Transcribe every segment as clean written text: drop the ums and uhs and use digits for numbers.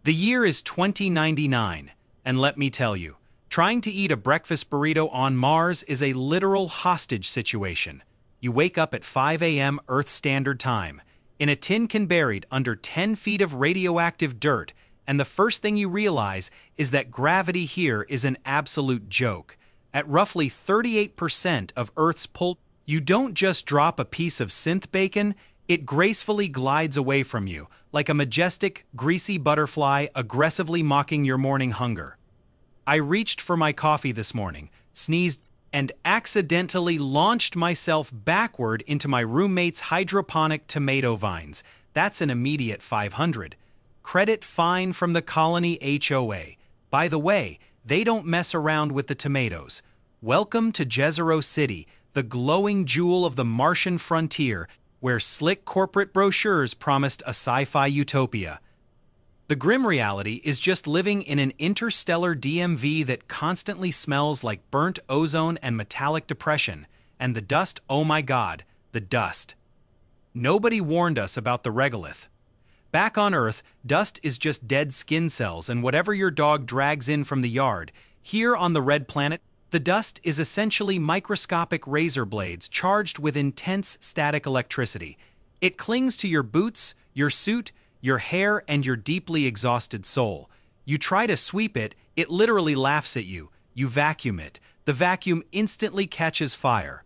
The year is 2099, and let me tell you, trying to eat a breakfast burrito on Mars is a literal hostage situation. You wake up at 5 a.m. Earth Standard Time, in a tin can buried under 10 feet of radioactive dirt, and the first thing you realize is that gravity here is an absolute joke. At roughly 38% of Earth's pull, you don't just drop a piece of synth bacon, it gracefully glides away from you, like a majestic, greasy butterfly aggressively mocking your morning hunger. I reached for my coffee this morning, sneezed, and accidentally launched myself backward into my roommate's hydroponic tomato vines. That's an immediate 500. Credit fine from the colony HOA. By the way, they don't mess around with the tomatoes. Welcome to Jezero City, the glowing jewel of the Martian frontier, where slick corporate brochures promised a sci-fi utopia. The grim reality is just living in an interstellar DMV that constantly smells like burnt ozone and metallic depression, and the dust, oh my god, the dust. Nobody warned us about the regolith. Back on Earth, dust is just dead skin cells and whatever your dog drags in from the yard. Here on the red planet, the dust is essentially microscopic razor blades charged with intense static electricity. It clings to your boots, your suit, your hair, and your deeply exhausted soul. You try to sweep it, it literally laughs at you. You vacuum it. The vacuum instantly catches fire.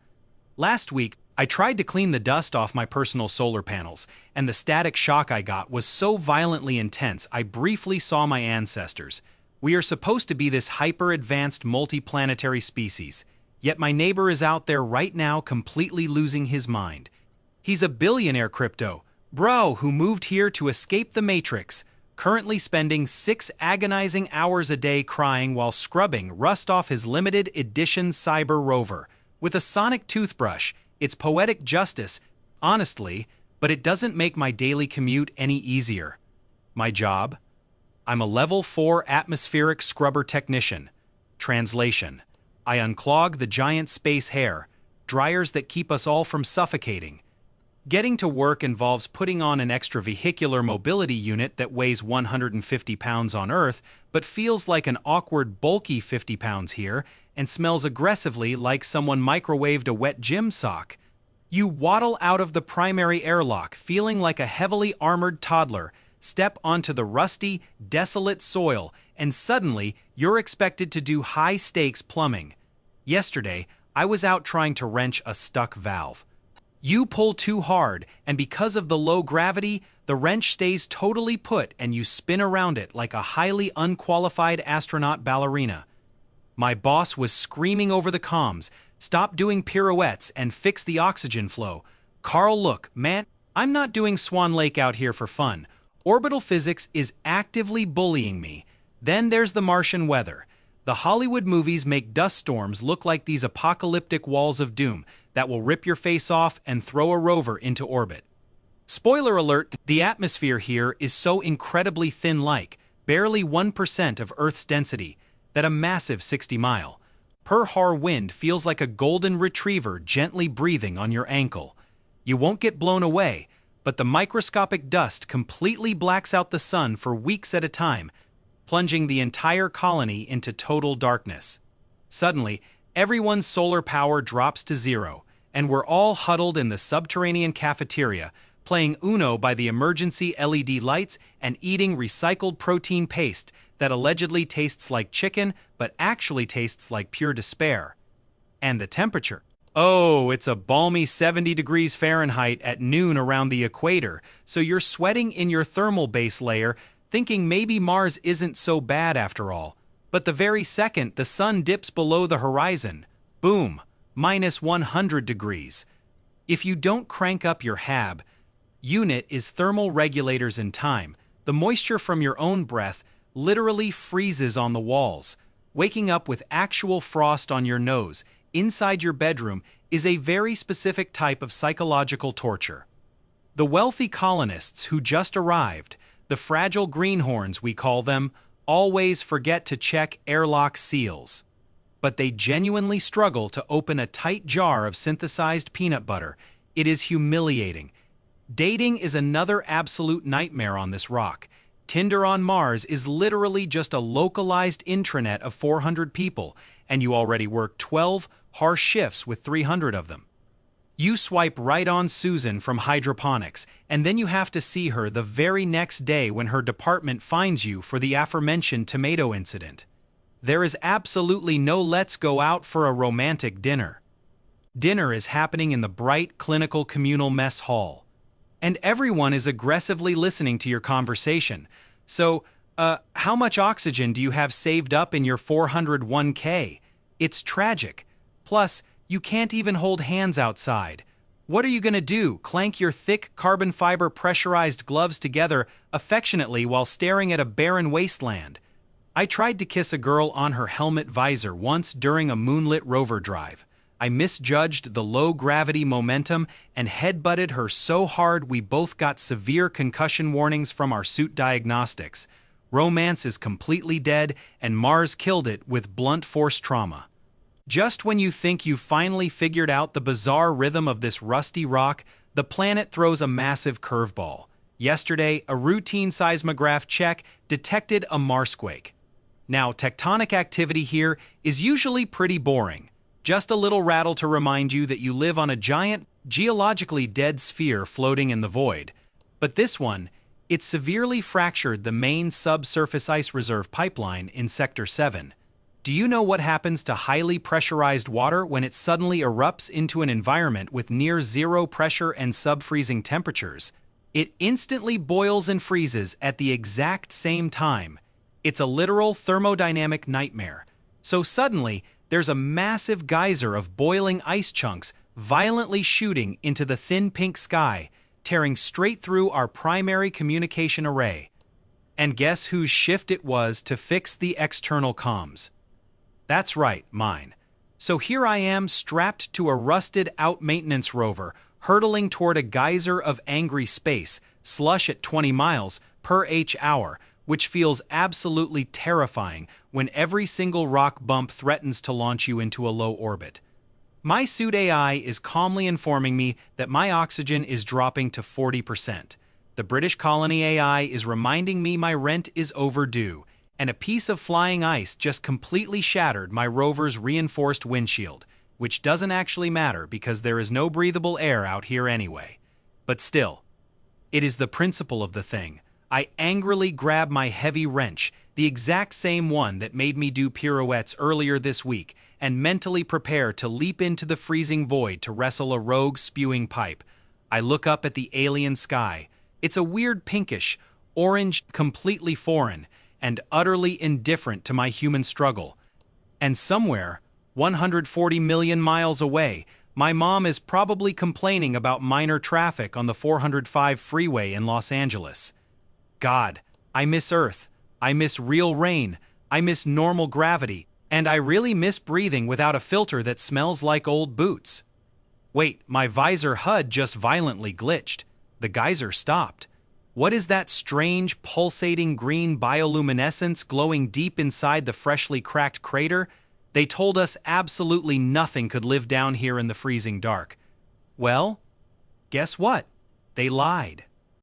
Last week, I tried to clean the dust off my personal solar panels, and the static shock I got was so violently intense I briefly saw my ancestors. We are supposed to be this hyper-advanced multi-planetary species, yet my neighbor is out there right now completely losing his mind. He's a billionaire crypto bro who moved here to escape the Matrix, currently spending 6 agonizing hours a day crying while scrubbing rust off his limited edition cyber-rover. With a sonic toothbrush, it's poetic justice, honestly, but it doesn't make my daily commute any easier. My job? I'm a level 4 atmospheric scrubber technician. Translation: I unclog the giant space hair, dryers that keep us all from suffocating. Getting to work involves putting on an extravehicular mobility unit that weighs 150 pounds on Earth, but feels like an awkward, bulky 50 pounds here, and smells aggressively like someone microwaved a wet gym sock. You waddle out of the primary airlock feeling like a heavily armored toddler, step onto the rusty, desolate soil, and suddenly you're expected to do high-stakes plumbing. Yesterday, I was out trying to wrench a stuck valve. You pull too hard, and because of the low gravity, the wrench stays totally put and you spin around it like a highly unqualified astronaut ballerina. My boss was screaming over the comms, "Stop doing pirouettes and fix the oxygen flow. Carl, look, man, I'm not doing Swan Lake out here for fun. Orbital physics is actively bullying me." Then there's the Martian weather. The Hollywood movies make dust storms look like these apocalyptic walls of doom that will rip your face off and throw a rover into orbit. Spoiler alert, the atmosphere here is so incredibly thin, like barely 1% of Earth's density, that a massive 60-mile per hour wind feels like a golden retriever gently breathing on your ankle. You won't get blown away, but the microscopic dust completely blacks out the sun for weeks at a time, plunging the entire colony into total darkness. Suddenly, everyone's solar power drops to zero, and we're all huddled in the subterranean cafeteria, playing Uno by the emergency LED lights and eating recycled protein paste that allegedly tastes like chicken but actually tastes like pure despair. And the temperature? Oh, it's a balmy 70 degrees Fahrenheit at noon around the equator, so you're sweating in your thermal base layer, thinking maybe Mars isn't so bad after all. But the very second the sun dips below the horizon, boom, minus 100 degrees. If you don't crank up your HAB unit is thermal regulators in time, the moisture from your own breath literally freezes on the walls. Waking up with actual frost on your nose inside your bedroom is a very specific type of psychological torture. The wealthy colonists who just arrived, the fragile greenhorns we call them, always forget to check airlock seals. But they genuinely struggle to open a tight jar of synthesized peanut butter. It is humiliating. Dating is another absolute nightmare on this rock. Tinder on Mars is literally just a localized intranet of 400 people, and you already work 12 harsh shifts with 300 of them. You swipe right on Susan from hydroponics, and then you have to see her the very next day when her department fines you for the aforementioned tomato incident. There is absolutely no let's go out for a romantic dinner. Dinner is happening in the bright clinical communal mess hall. And everyone is aggressively listening to your conversation. So, how much oxygen do you have saved up in your 401k? It's tragic. Plus, you can't even hold hands outside. What are you going to do? Clank your thick carbon fiber pressurized gloves together affectionately while staring at a barren wasteland? I tried to kiss a girl on her helmet visor once during a moonlit rover drive. I misjudged the low-gravity momentum and headbutted her so hard we both got severe concussion warnings from our suit diagnostics. Romance is completely dead, and Mars killed it with blunt force trauma. Just when you think you've finally figured out the bizarre rhythm of this rusty rock, the planet throws a massive curveball. Yesterday, a routine seismograph check detected a Marsquake. Now, tectonic activity here is usually pretty boring. Just a little rattle to remind you that you live on a giant, geologically dead sphere floating in the void. But this one, it severely fractured the main subsurface ice reserve pipeline in Sector 7. Do you know what happens to highly pressurized water when it suddenly erupts into an environment with near zero pressure and sub-freezing temperatures? It instantly boils and freezes at the exact same time. It's a literal thermodynamic nightmare. So suddenly, there's a massive geyser of boiling ice chunks violently shooting into the thin pink sky, tearing straight through our primary communication array. And guess whose shift it was to fix the external comms? That's right, mine. So here I am strapped to a rusted-out maintenance rover, hurtling toward a geyser of angry space, slush at 20 miles per hour, which feels absolutely terrifying when every single rock bump threatens to launch you into a low orbit. My suit AI is calmly informing me that my oxygen is dropping to 40%. The British colony AI is reminding me my rent is overdue, and a piece of flying ice just completely shattered my rover's reinforced windshield, which doesn't actually matter because there is no breathable air out here anyway. But still, it is the principle of the thing. I angrily grab my heavy wrench, the exact same one that made me do pirouettes earlier this week, and mentally prepare to leap into the freezing void to wrestle a rogue spewing pipe. I look up at the alien sky. It's a weird pinkish, orange, completely foreign, and utterly indifferent to my human struggle. And somewhere, 140 million miles away, my mom is probably complaining about minor traffic on the 405 freeway in Los Angeles. God, I miss Earth, I miss real rain, I miss normal gravity, and I really miss breathing without a filter that smells like old boots. Wait, my visor HUD just violently glitched. The geyser stopped. What is that strange, pulsating green bioluminescence glowing deep inside the freshly cracked crater? They told us absolutely nothing could live down here in the freezing dark. Well, guess what? They lied.